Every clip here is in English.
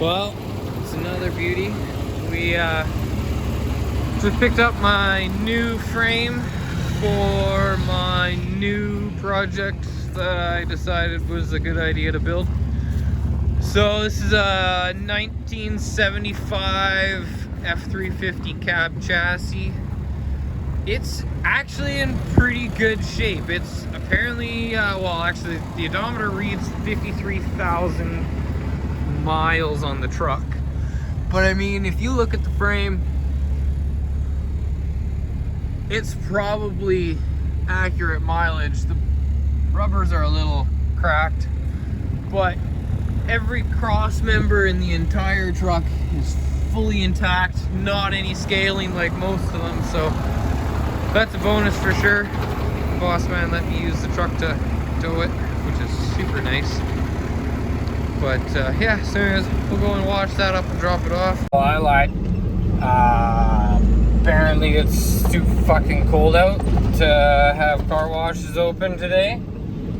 Well, it's another beauty. We just picked up my new frame for my new project that I decided was a good idea to build. So this is a 1975 F350 cab chassis. It's actually in pretty good shape. It's apparently, well, actually, the odometer reads 53,000 miles on the truck. But I mean, if you look at the frame, it's probably accurate mileage. The rubbers are a little cracked, but every cross member in the entire truck is fully intact, not any scaling like most of them, so that's a bonus for sure. The boss man let me use the truck to tow it, which is super nice. But yeah, so anyways, we'll go and wash that up and drop it off. Well, I lied. Apparently it's too fucking cold out to have car washes open today.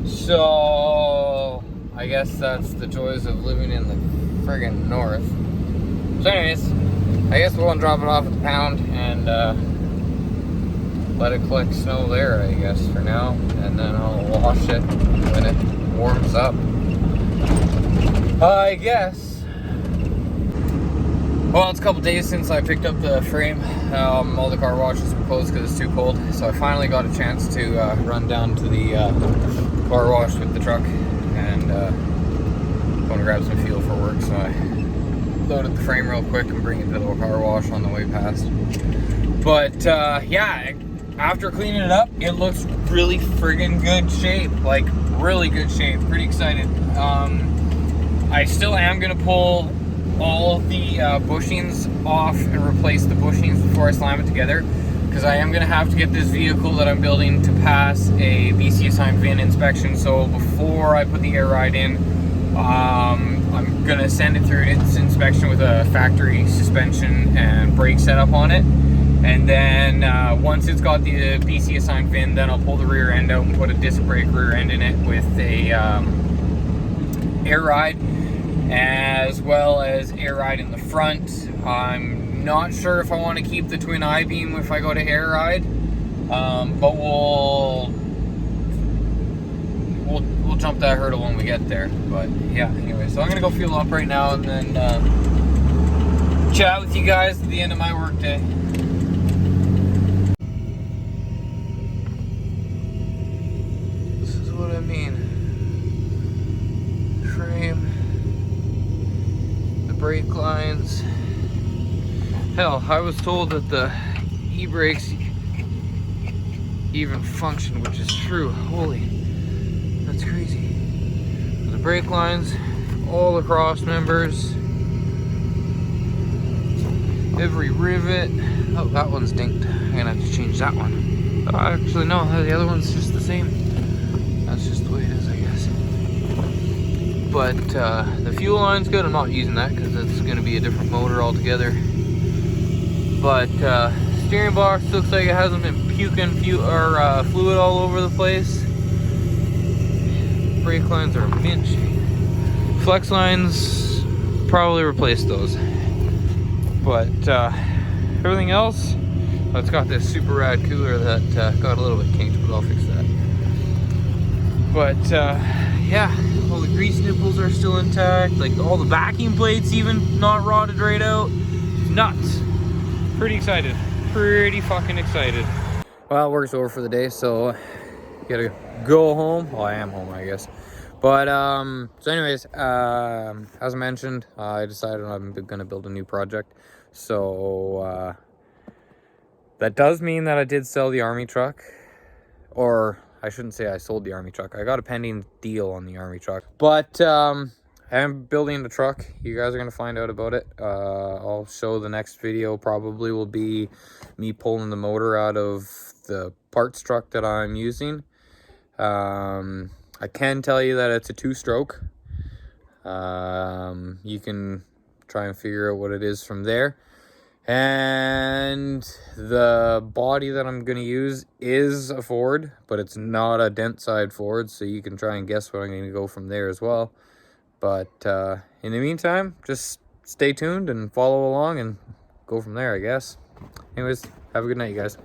So I guess that's the joys of living in the friggin' north. So anyways, I guess we'll go and drop it off at the pound and let it collect snow there, I guess, for now. And then I'll wash it when it warms up, I guess. Well, it's a couple days since I picked up the frame. All the car washes were closed because it's too cold. So I finally got a chance to run down to the car wash with the truck and want to grab some fuel for work. So I loaded the frame real quick and bring it to the car wash on the way past. But yeah, after cleaning it up, it looks really friggin' good shape. Like, really good shape. Pretty excited. I still am gonna pull all the bushings off and replace the bushings before I slam it together, because I am gonna have to get this vehicle that I'm building to pass a BC assigned VIN inspection. So before I put the air ride in, I'm gonna send it through its inspection with a factory suspension and brake setup on it. And then once it's got the BC assigned VIN, then I'll pull the rear end out and put a disc brake rear end in it with a air ride, as well as air ride in the front. I'm not sure if I want to keep the twin I-beam if I go to air ride, but we'll jump that hurdle when we get there. But yeah, anyway, so I'm gonna go fuel up right now and then chat with you guys at the end of my work day. This is what I mean. Frame, the brake lines. Hell, I was told that the e-brakes even function, which is true. Holy, that's crazy. The brake lines, all the cross members, every rivet. Oh, that one's dinked. I'm gonna have to change that one. Oh, actually, no, the other one's just the same. That's just the way it is, I guess. But the fuel line's good. I'm not using that because it's going to be a different motor altogether. But steering box looks like it hasn't been puking fluid all over the place. Brake lines are mint shape. Flex lines, probably replace those. But everything else, it's got this super rad cooler that got a little bit kinked, but I'll fix that. But yeah, all the grease nipples are still intact. Like all the backing plates even not rotted right out. Nuts. Pretty excited. Pretty fucking excited. Well, work's over for the day, so gotta go home. Well, I am home, I guess. But so anyways, as I mentioned, I decided I'm gonna build a new project. So that does mean that I did sell the army truck, or I shouldn't say I sold the army truck. I got a pending deal on the army truck. But I am building the truck. You guys are going to find out about it. I'll show the next video probably will be me pulling the motor out of the parts truck that I'm using. I can tell you that it's a 2-stroke. You can try and figure out what it is from there. And the body that I'm going to use is a Ford, but it's not a dent side Ford, so you can try and guess what I'm going to go from there as well. But in the meantime, just stay tuned and follow along and go from there, I guess. Anyways, have a good night, you guys.